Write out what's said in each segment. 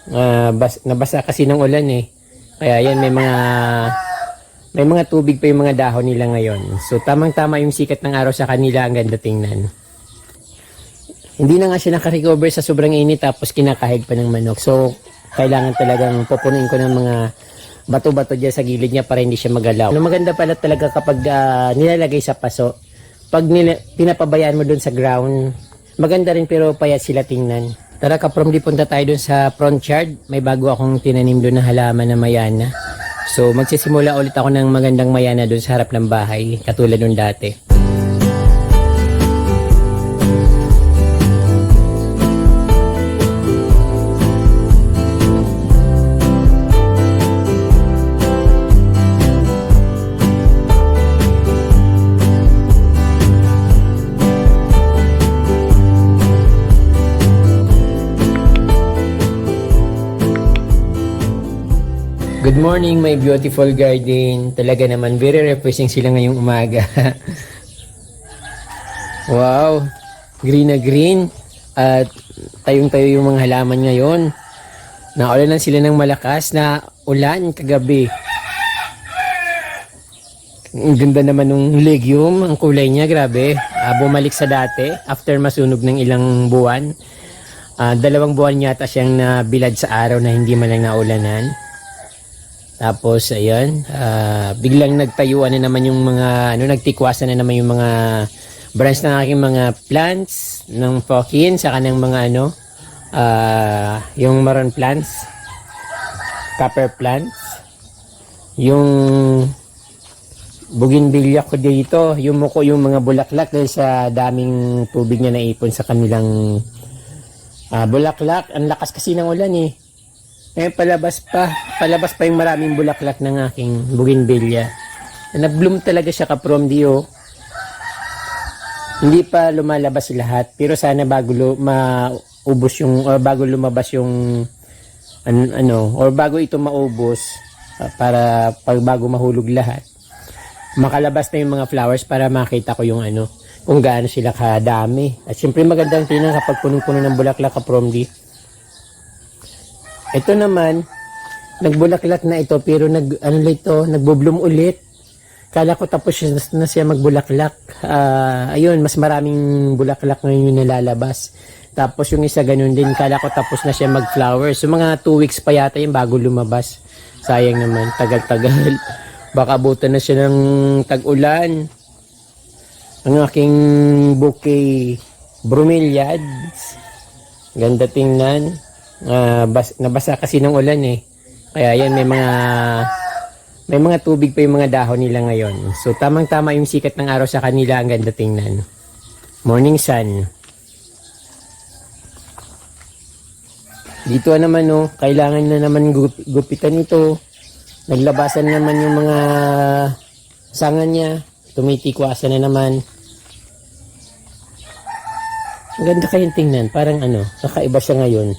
Nabasa kasi ng ulan eh. Kaya yan, may mga tubig pa yung mga dahon nila ngayon. So tamang-tama yung sikat ng araw sa kanila, ang ganda tingnan. Hindi na nga siya nakarecover sa sobrang init tapos kinakahig pa ng manok. So kailangan talagang pupunuin ko ng mga bato-bato dyan sa gilid niya para hindi siya magalaw. Maganda pala talaga kapag nilalagay sa paso. Pag pinapabayaan mo dun sa ground, maganda rin pero payat sila tingnan. Tara kaprom, di punta tayo dun sa front yard. May bago akong tinanim dun na halaman na mayana. So magsisimula ulit ako ng magandang mayana dun sa harap ng bahay, katulad nung dati. Good morning, my beautiful garden. Talaga naman, very refreshing sila ngayong umaga. Wow, green na green. At tayong-tayo yung mga halaman ngayon. Naulanan sila ng malakas na ulan kagabi. Ang ganda naman ng legume, ang kulay niya, grabe. Bumalik sa dati after masunog ng ilang buwan. 2 buwan yata siyang nabilad sa araw na hindi man lang naulanan. Tapos ayan, biglang nagtayuan na naman yung mga nagtikwasan na naman yung mga branch ng aking mga plants ng fokin, saka ng mga yung maroon plants, copper plants, yung bougainvillea ko dito, yung mga bulaklak dahil sa daming tubig na naipon sa kanilang bulaklak. Ang lakas kasi ng ulan eh. Palabas pa yung maraming bulaklak ng aking bougainvillea. Nag-bloom talaga siya kaprom dio. Hindi pa lumalabas lahat, pero sana bago maubos yung or bago lumabas yung or bago ito maubos, para bago mahulog lahat, makalabas na yung mga flowers para makita ko yung kung gaano sila kadami. At syempre magandang tingnan kapag punong-puno ng bulaklak kaprom di. Ito naman, nagbulaklak na ito pero nagbo-bloom ulit. Kala ko tapos na siya magbulaklak. Ayun, mas maraming bulaklak ngayon yung nalalabas. Tapos yung isa ganun din, kala ko tapos na siya mag-flower. So mga 2 weeks pa yata yung bago lumabas. Sayang naman, tagal-tagal. Baka abutan na siya ng tag-ulan. Ang aking bouquet bromeliads. Ganda tingnan. Nabasa kasi ng ulan eh. Kaya yan, may mga tubig pa yung mga dahon nila ngayon. So tamang-tama yung sikat ng araw sa kanila, ang ganda tingnan. Morning sun. Dito naman kailangan na naman gupitan ito. Naglabasan naman yung mga sanga niya. Tumitikwasan na naman. Ang ganda kayong tingnan. Parang kakaiba siya ngayon.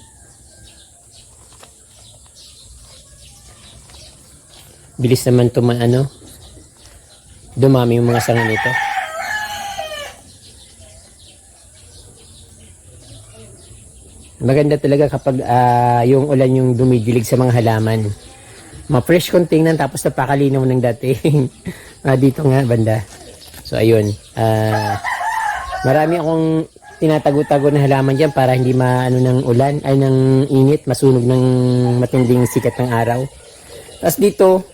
Bilis naman dumami yung mga sanga nito. Maganda talaga kapag yung ulan yung dumidilig sa mga halaman. Ma-fresh kong tingnan tapos napakalinaw ng dating. Dito nga banda. So ayun, marami akong tinatago-tago na halaman dyan para hindi ng ulan ay ng init, masunog ng matinding sikat ng araw. Tapos dito,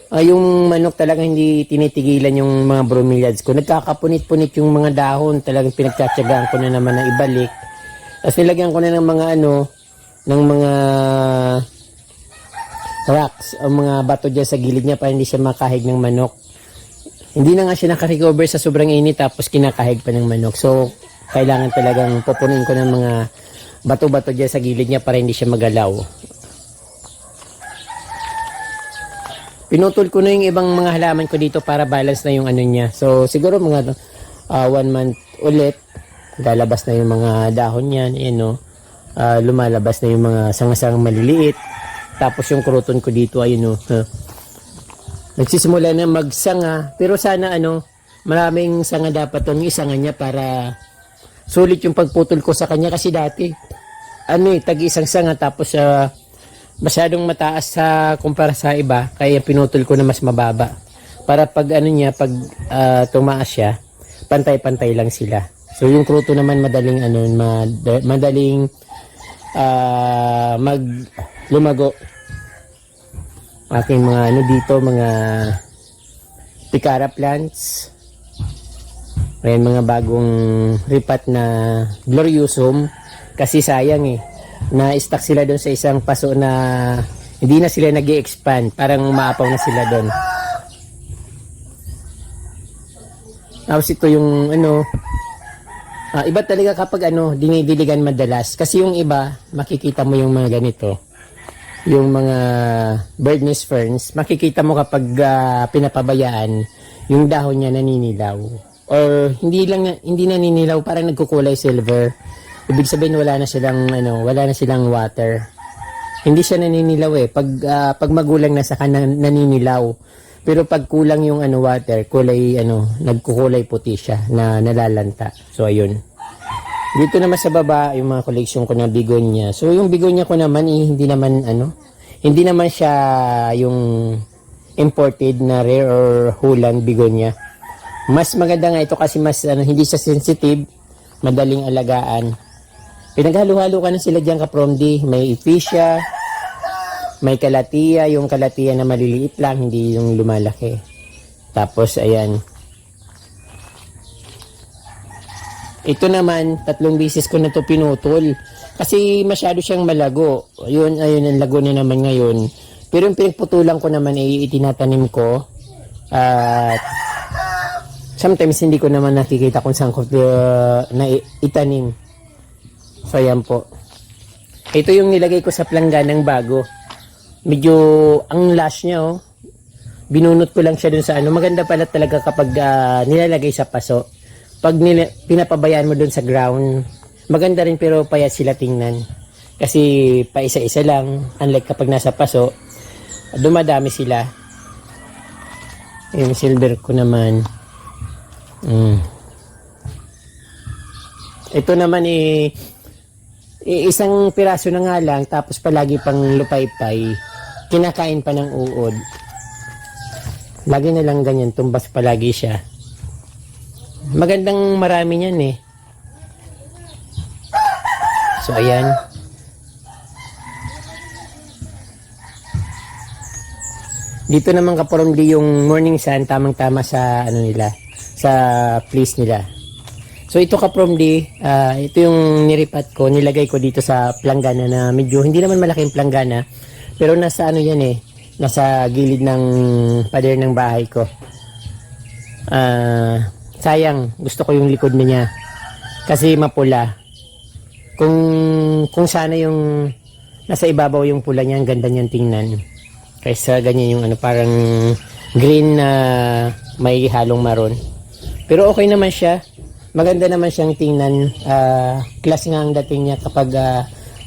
yung manok talaga hindi tinitigilan yung mga bromeliads ko. Nagkakapunit-punit yung mga dahon. Talagang pinagtsatsagaan ko na naman na ibalik. Tapos nilagyan ko na ng mga ng mga rocks o mga bato dyan sa gilid niya para hindi siya makahig ng manok. Hindi na nga siya nakarecover sa sobrang init tapos kinakahig pa ng manok. So kailangan talagang pupunin ko ng mga bato-bato dyan sa gilid niya para hindi siya magalaw. Pinutol ko na yung ibang mga halaman ko dito para balance na yung niya. So siguro mga 1 month ulit, lalabas na yung mga dahon niyan. Lumalabas na yung mga sanga-sangang maliliit. Tapos yung kruton ko dito nagsisimula na magsanga. Pero sana maraming sanga dapat yung isanga niya para sulit yung pagputol ko sa kanya. Kasi dati tag-isang sanga tapos masyadong mataas sa kumpara sa iba, kaya pinutol ko na mas mababa. Para pag ano niya, pag tumaas siya, pantay-pantay lang sila. So yung kruto naman madaling madaling lumago. Aking mga ano dito, mga picara plants. Ayan, mga bagong ripat na gloriosum. Kasi sayang na-stuck sila doon sa isang paso na hindi na sila nag-i-expand. Parang umaapaw na sila doon. Tapos ito yung iba talaga kapag dinidiligan madalas. Kasi yung iba, makikita mo yung mga ganito. Yung mga bird nest ferns, makikita mo kapag pinapabayaan, yung dahon niya naninilaw. Or hindi naninilaw, parang nagkukulay silver. Ibig sabihin wala na silang water. Hindi siya naninilaw pag magulang na saka naninilaw. Pero pag kulang yung water, nagkukulay puti siya na nalalanta. So ayun. Dito naman sa baba, yung mga collection ko na begonia. So yung begonia ko naman hindi naman siya yung imported na rare or Holland begonia. Mas maganda nga ito kasi mas hindi siya sensitive, madaling alagaan. Pinaghalo-halo ka na sila diyan ka-promdi. May ephesia, may kalatia, yung kalatia na maliliit lang, hindi yung lumalaki. Tapos ayan. Ito naman, 3 beses ko na to pinutol. Kasi masyado siyang malago. Ayun, ang lago na naman ngayon. Pero yung pinagputulan ko naman ay itinatanim ko. At sometimes hindi ko naman nakikita kung saan ko na itanim. So ayan po. Ito yung nilagay ko sa plangganang bago. Medyo ang lash niya binunot ko lang siya dun sa Maganda pala talaga kapag nilalagay sa paso. Pag pinapabayaan mo dun sa ground, maganda rin pero payat sila tingnan. Kasi pa isa-isa lang, unlike kapag nasa paso, dumadami sila. Yung silver ko naman. Ito naman isang piraso na nga lang, tapos palagi pang lupaypay, kinakain pa ng uod. Lagi na lang ganyan, tumbas palagi siya. Magandang marami niyan So ayan. Dito naman kaporomdi yung morning sun, tamang-tama sa nila, sa place nila. So ito kaporomdi, ito yung niripat ko, nilagay ko dito sa planggana na medyo hindi naman malaking planggana, pero nasa nasa gilid ng pader ng bahay ko. Sayang, gusto ko yung likod niya kasi mapula. Kung sana yung nasa ibabaw yung pula niya, ang ganda niyan tingnan. Kaysa ganyan yung parang green na may halong maroon. Pero okay naman siya. Maganda naman siyang tingnan. Class nga ang dating niya kapag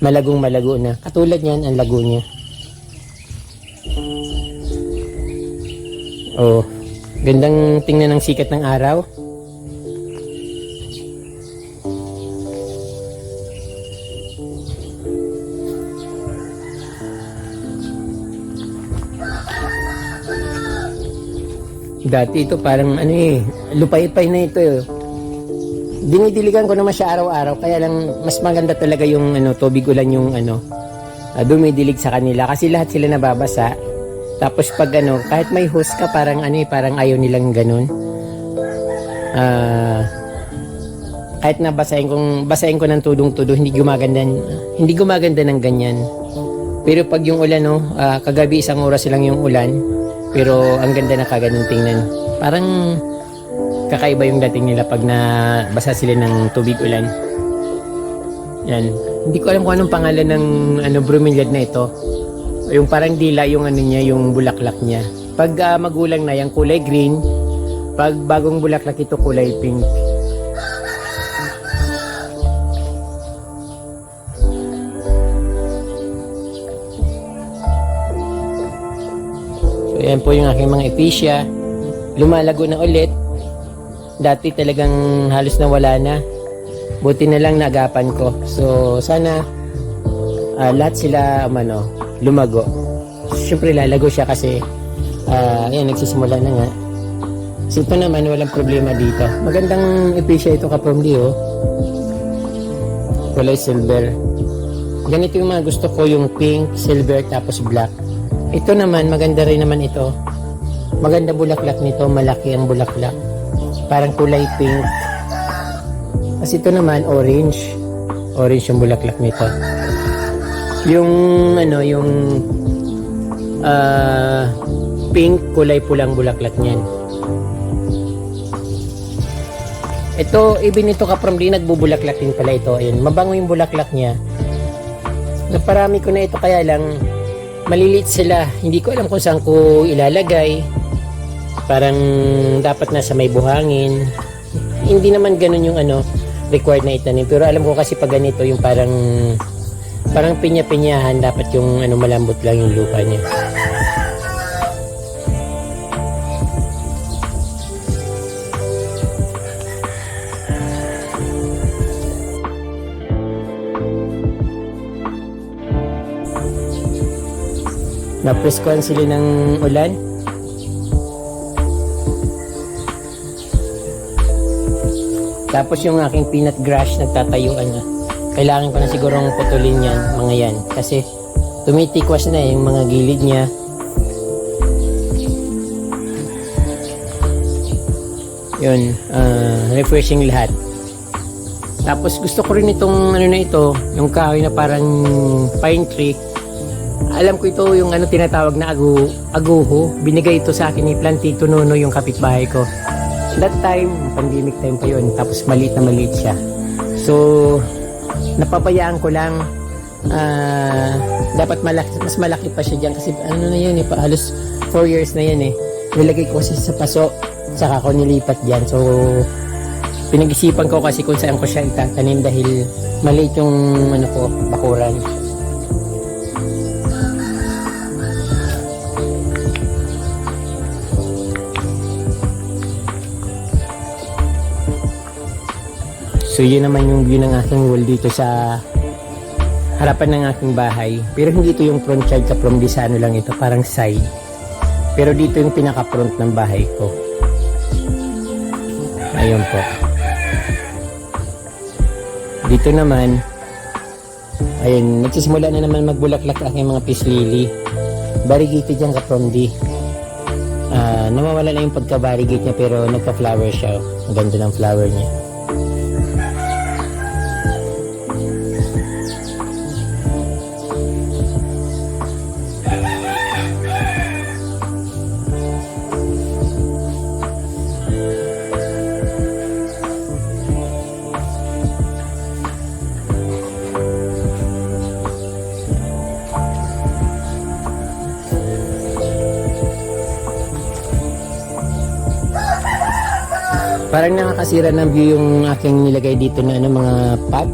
malagong malago na. Katulad niyan, ang lago niya. Gandang tingnan ng sikat ng araw. Dati ito parang lupay-pay na ito. Dinidiligan ko naman siya araw-araw, kaya lang mas maganda talaga yung tubig ulan yung dumidilig sa kanila kasi lahat sila nababasa. Tapos pag kahit may hose ka, parang parang ayaw nilang ganun. Kahit na basahin ko ng tudong-tudo, hindi gumaganda ng ganyan. Pero pag yung ulan kagabi 1 oras lang yung ulan, pero ang ganda na kaganon tingnan. Parang kakaiba yung dating nila pag nabasa sila ng tubig ulan. Yan. Hindi ko alam kung anong pangalan ng bromeliad na ito. Yung parang dila yung niya, yung bulaklak niya. Pag magulang na, yung kulay green. Pag bagong bulaklak ito, kulay pink. So yan po yung aking mga ephesia. Lumalago na ulit. Dati talagang halos nawala na. Buti na lang naagapan ko. So sana lahat sila lumago. Siyempre lalago siya kasi ayan, nagsisimula na nga. So ito naman, walang problema dito. Magandang episya ito ka-promdi, oh. Kulay silver. Ganito yung mga gusto ko, yung pink, silver, tapos black. Ito naman, maganda rin naman ito. Maganda bulaklak nito, malaki ang bulaklak. Parang kulay pink. Kasi ito naman, orange. Orange yung bulaklak nito. Yung, yung pink, kulay pulang bulaklak niyan. Ito, even ito ka-promdi, nagbubulaklak din pala ito. Ayun, mabango yung bulaklak niya. Naparami ko na ito, kaya lang maliliit sila. Hindi ko alam kung saan ko ilalagay. Parang dapat nasa may buhangin. Hindi naman ganun yung required na itanim. Pero alam ko kasi pag ganito, yung parang pinya-pinyahan, dapat yung malambot lang yung lupa niya. Napreskuhan sila ng ulan. Tapos yung aking peanut grass nagtatayuan na. Kailangan ko na sigurong putulin yan, mga yan. Kasi tumitikwas na yung mga gilid niya. Yun, refreshing lahat. Tapos gusto ko rin itong na ito, yung kahoy na parang pine tree. Alam ko ito yung tinatawag na aguho. Binigay ito sa akin ni Plantito Nono, yung kapitbahay ko. That time, pandemic time pa yun. Tapos maliit na maliit siya. So, napapayaan ko lang. Dapat mas malaki pa siya dyan. Kasi na yun halos 4 years na yan eh. Nilagay ko kasi sa paso. Saka ko nilipat dyan. So, pinag-isipan ko kasi kung saan ko siya itatanim dahil maliit yung bakuran. So yun naman yung view ng aking wall dito sa harapan ng aking bahay. Pero hindi ito yung front yard ka-promdi, sa lang ito, parang side. Pero dito yung pinaka-front ng bahay ko. Ayun po. Dito naman, ayun, nagsisimula na naman magbulaklak aking mga peace lily. Variegated yan ka-promdi. Nawawala na yung pagka-variegate niya pero nagka-flower siya. Ang ganda ng flower niya. Parang nakakasira ng view yung aking nilagay dito na mga pot.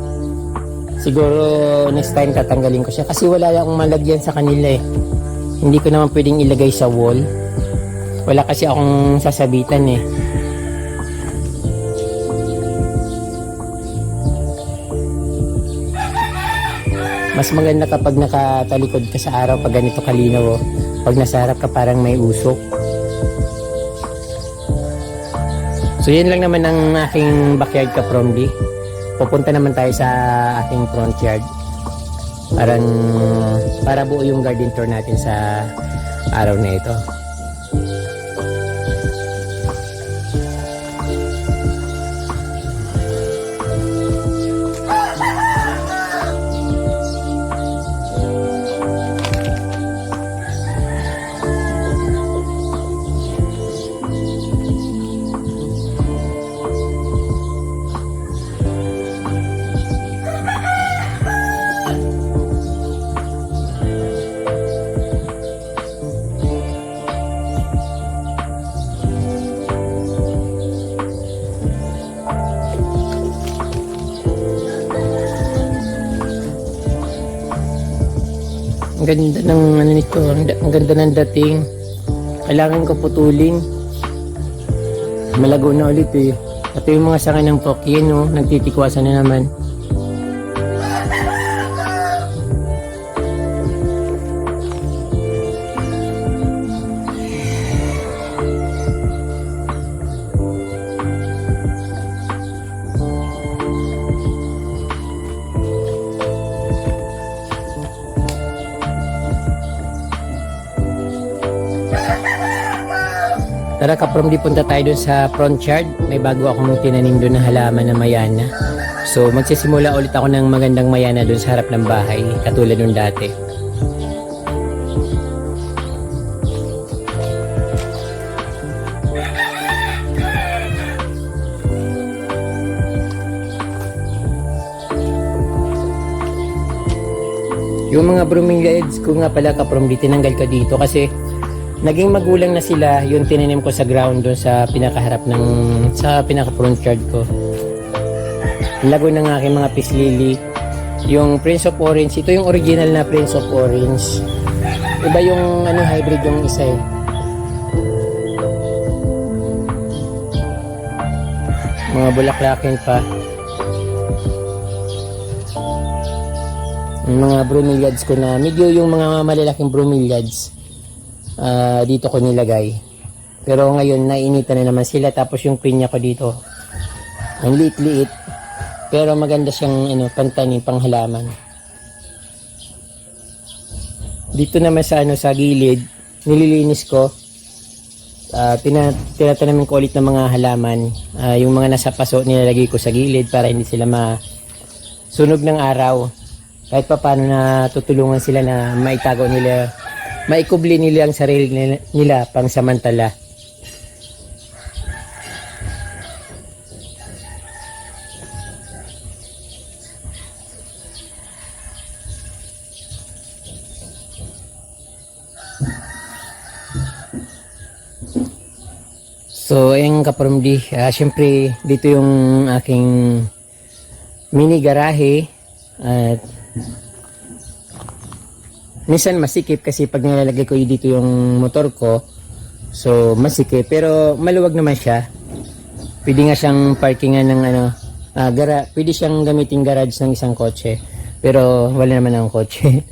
Siguro next time tatanggalin ko siya kasi wala akong malagyan sa kanila eh. Hindi ko naman pwedeng ilagay sa wall. Wala kasi akong sasabitan eh. Mas maganda kapag nakatalikod ka sa araw pag ganito kalinaw oh. Pag nasa harap ka parang may usok. So yun lang naman ang aking backyard ka-promdi. Pupunta naman tayo sa aking front yard. Para buo yung garden tour natin sa araw na ito. Ang ganda ng nito, ang ganda ng dating. Kailangan ko putulin. Malago na ulit eh. Ito yung mga sanga ng Tokyo, no? Nagtitikwasan na naman. Tara kaprom, di punta tayo dun sa front yard. May bago akong tinanim dun na halaman na mayana. So magsisimula ulit ako ng magandang mayana dun sa harap ng bahay, katulad nung dati. Yung mga bromeliads ko nga pala kaprom, di tinanggal ko dito kasi naging magulang na sila. Yung tinanim ko sa ground doon sa pinakaharap ng sa pinaka front yard ko. Lago ng aking mga peace lily. Yung Prince of Orange, ito yung original na Prince of Orange. Iba yung ano, hybrid yung isa eh. Mga bulaklakin pa. Yung mga bromeliads ko na medyo yung mga malalaking bromeliads dito ko nilagay, pero ngayon nainitan na naman sila. Tapos yung pinya ko dito ang liit-liit pero maganda siyang ano, pantanim, panghalaman. Dito naman sa ano, sa gilid nililinis ko, tinatanamin ko ulit ng mga halaman. Yung mga nasa paso nilalagay ko sa gilid para hindi sila masunog ng araw. Kahit pa paano na tutulungan sila na maitago nila, maikubli nila ang sarili nila pang samantala. So ayun kaparumdi, syempre dito yung aking mini garahe. At minsan masikip kasi pag nilalagay ko dito yung motor ko, so masikip, pero maluwag naman siya. Pwede nga siyang parkingan ng ano, pwede siyang gamitin garage ng isang kotse, pero wala naman akong kotse.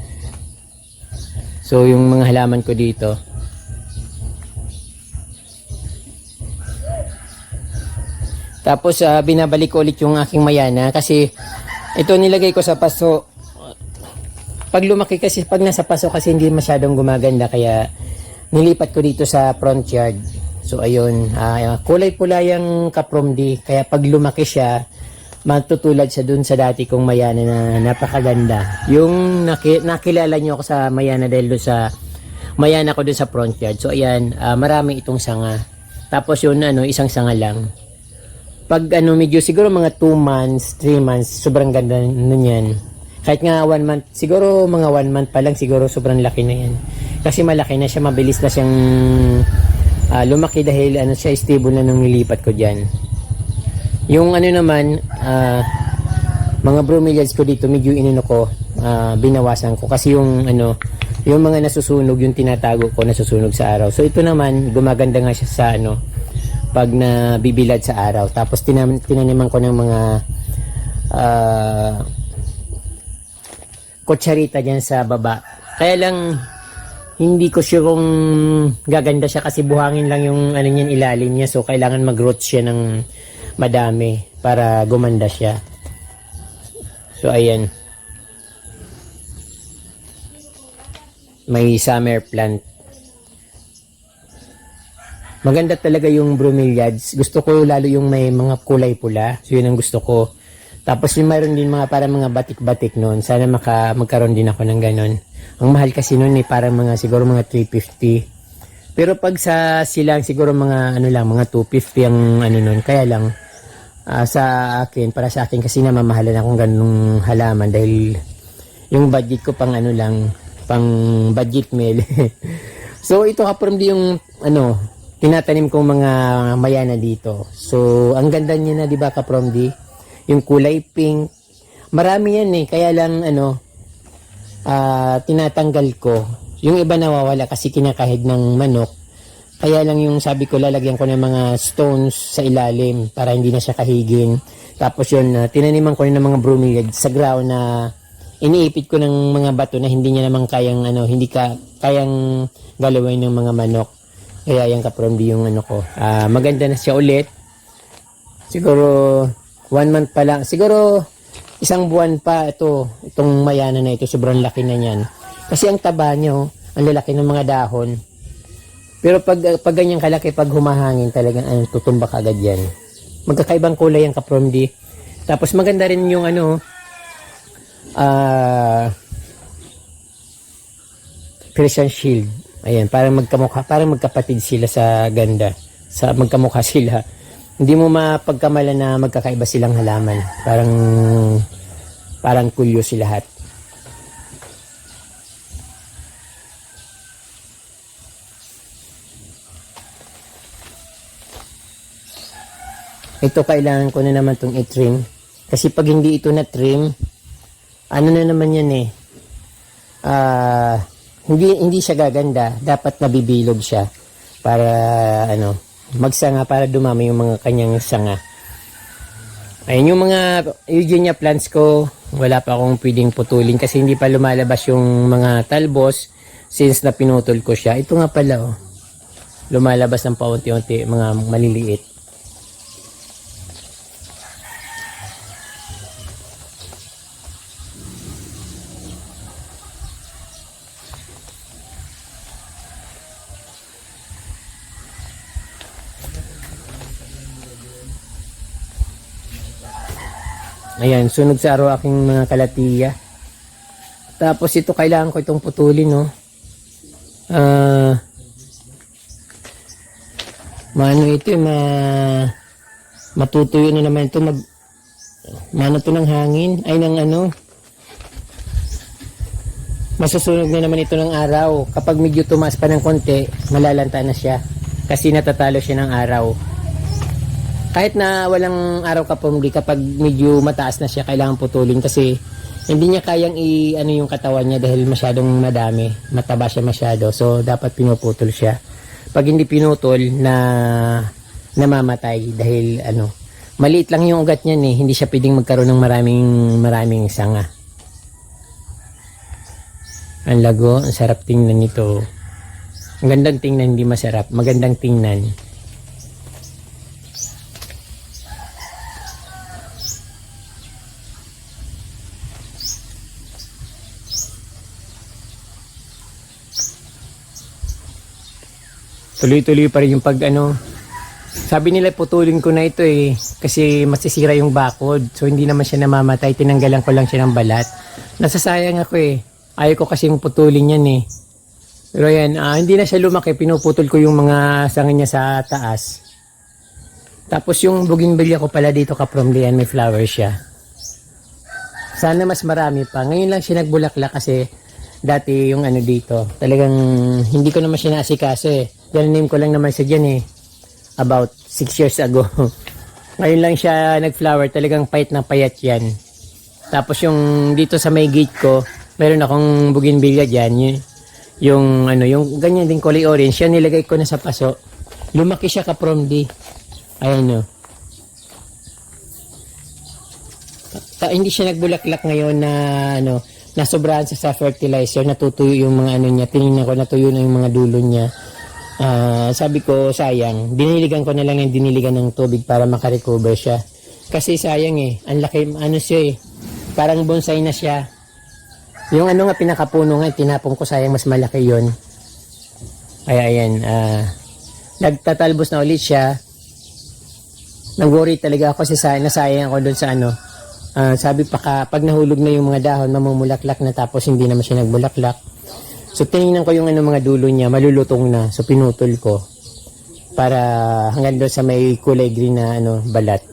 So yung mga halaman ko dito, tapos binabalik ko ulit yung aking mayana kasi ito nilagay ko sa paso. Pag lumaki kasi, pag nasa paso kasi hindi masyadong gumaganda, kaya nilipat ko dito sa front yard. So ayun, kulay pula yung kapromdi, kaya pag lumaki siya, matutulad siya dun sa dati kong mayana na napakaganda. Yung nakilala nyo ako sa mayana dahil dun sa mayana ko dun sa front yard. So ayan, marami itong sanga. Tapos yun ano, isang sanga lang. Pag ano, medyo siguro mga 2 months, 3 months, sobrang ganda na yan. Kahit nga 1 month, siguro mga 1 month pa lang, siguro sobrang laki na yan. Kasi malaki na siya, mabilis na siyang lumaki dahil ano siya, stable na nung nilipat ko dyan. Yung ano naman, mga bromeliads ko dito, medyo inino ko, binawasan ko. Kasi yung ano, yung mga nasusunog, yung tinatago ko, nasusunog sa araw. So ito naman, gumaganda nga siya sa ano, pag nabibilad sa araw. Tapos tinaniman ko ng mga kutsarita dyan sa baba. Kaya lang hindi ko sure kung gaganda siya kasi buhangin lang yung ano niyan, ilalim niya. So kailangan mag-root siya ng madami para gumanda siya. So ayan, may summer plant. Maganda talaga yung bromeliads. Gusto ko lalo yung may mga kulay pula. So yun ang gusto ko. Tapos yung mayroon din mga parang mga batik-batik noon. Sana magkaroon din ako ng ganon. Ang mahal kasi noon parang mga siguro mga 350. Pero pag sa silang siguro mga ano lang, mga 250 ang ano noon. Kaya lang sa akin, para sa akin kasi namamahalan akong ganung halaman dahil yung budget ko pang ano lang, pang budget meal. So ito kaprom di yung ano, tinatanim kong mga mayana dito. So, ang ganda niya na, di ba, kapromdi? Yung kulay pink. Marami yan eh. Kaya lang, ano, tinatanggal ko. Yung iba nawawala kasi kinakahig ng manok. Kaya lang yung sabi ko, lalagyan ko ng mga stones sa ilalim para hindi na siya kahigin. Tapos yun, tinaniman ko rin ng mga bromeliads sa ground na iniipit ko ng mga bato na hindi niya naman kayang, ano, hindi kayang galawin ng mga manok. Kaya yung kapromdi yung ano ko. Maganda na siya ulit. Siguro 1 month pa lang. Siguro 1 buwan pa itong mayana na ito. Sobrang laki na niyan. Kasi ang taba niya, ang lalaki ng mga dahon. Pero pag ganyan kalaki, pag humahangin talagang tutumbak agad yan. Magkakaibang kulay ang kapromdi. Tapos maganda rin yung Christian Shield. Ayan, parang magkamukha, parang magkapatid sila sa ganda. Magkamukha sila. Hindi mo mapagkamala na magkakaiba silang halaman. Parang kulyo si lahat. Ito kailangan ko na naman itong i-trim. Kasi pag hindi ito na-trim, ano na naman yan hindi siya gaganda. Dapat nabibilog siya para magsanga, para dumami yung mga kanyang sanga. Ayun yung mga Eugenia plants ko, wala pa akong pwedeng putulin kasi hindi pa lumalabas yung mga talbos since na pinutol ko siya. Ito nga pala lumalabas ng paunti-unti mga maliliit. Ayan, sunog sa araw aking mga kalatiya. Tapos ito kailangan ko itong putulin, matutuyo na naman ito, mano to ng hangin, masusunog na naman ito ng araw. Kapag medyo tumaas pa ng konti, malalanta na siya. Kasi natatalo siya ng araw. Kahit na walang araw kapumli, kapag medyo mataas na siya, kailangan putulin kasi hindi niya kayang yung katawan niya dahil masyadong madami. Mataba siya masyado. So, dapat pinuputol siya. Pag hindi pinutol, namamatay dahil maliit lang yung ugat niyan Hindi siya pwedeng magkaroon ng maraming sanga. Ang lago, ang sarap tingnan nito. Ang gandang tingnan, hindi masarap. Magandang tingnan. Tuloy-tuloy pa rin yung sabi nila putulin ko na ito kasi masisira yung bakod. So hindi naman siya namamatay, tinanggalan ko lang siya ng balat. Nasasayang ako ayaw ko kasi putulin yan Pero yan, hindi na siya lumaki, pinuputol ko yung mga sanga niya sa taas. Tapos yung bougainvillea ko pala dito kapromdi yan, may flower siya. Sana mas marami pa. Ngayon lang siya nagbulaklak kasi dati yung dito, talagang hindi ko naman siya naasikaso Name ko lang naman siya dyan about 6 years ago. Ngayon lang siya nag-flower, talagang payat na payat yan. Tapos yung dito sa may gate ko, meron akong bougainvillea dyan. Yung ganyan din kulay orange, yan nilagay ko na sa paso. Lumaki siya kapromdi. Ayan hindi siya nagbulaklak ngayon na nasobrahan sa fertilizer, natutuyo yung mga niya. Tinignan ko, natuyo na yung mga dulo niya. Sabi ko, sayang. Diniligan ko na lang yung diniligan ng tubig para makarecover siya. Kasi sayang ang laki, siya parang bonsai na siya. Yung pinakapuno nga, tinapon ko, sayang, mas malaki yon. Kaya ayan, nagtatalbos na ulit siya. Nag-worry talaga ako kasi nasayang ako doon sa sabi pag nahulog na yung mga dahon, mamumulaklak na tapos hindi naman siya nagbulaklak. So tinignan ko yung mga dulo niya, malulutong na. So pinutol ko para hanggang doon sa may kulay green na balat.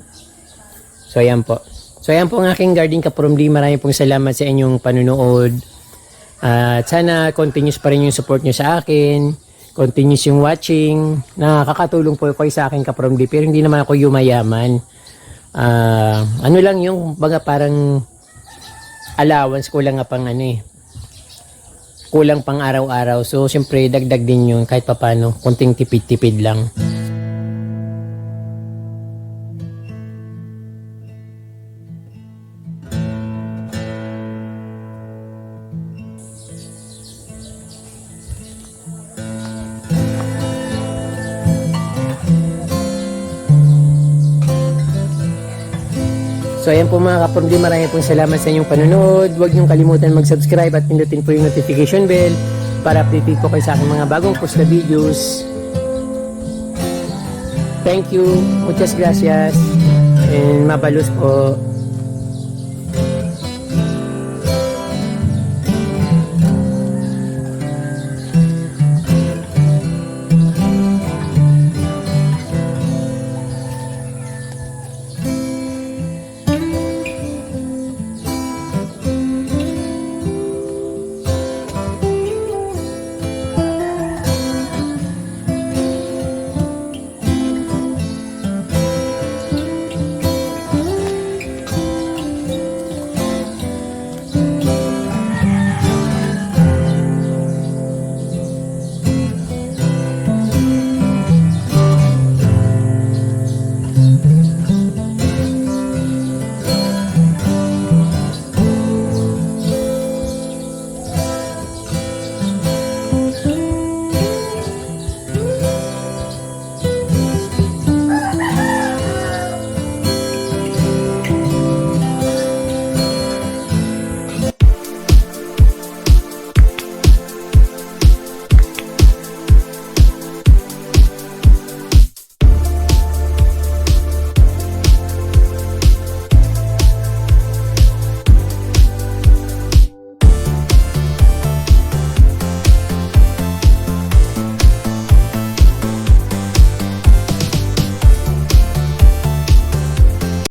So ayan po. So ayan po ang aking garden kapromdi. Maraming pong salamat sa inyong panunood. At sana continuous pa rin yung support nyo sa akin. Continuous yung watching. Nakakatulong po kayo sa akin kapromdi. Pero hindi naman ako yumayaman. Lang yung parang allowance ko lang nga pang kulang pang araw-araw. So, siyempre, dagdag din yun kahit papano. Kunting tipid-tipid lang. So ayan po mga kapromdi, maraming pong salamat sa inyong panonood. Huwag niyong kalimutan mag-subscribe at pindutin po yung notification bell para update po kayo sa aking mga bagong post na videos. Thank you. Muchas gracias. And mabalos po.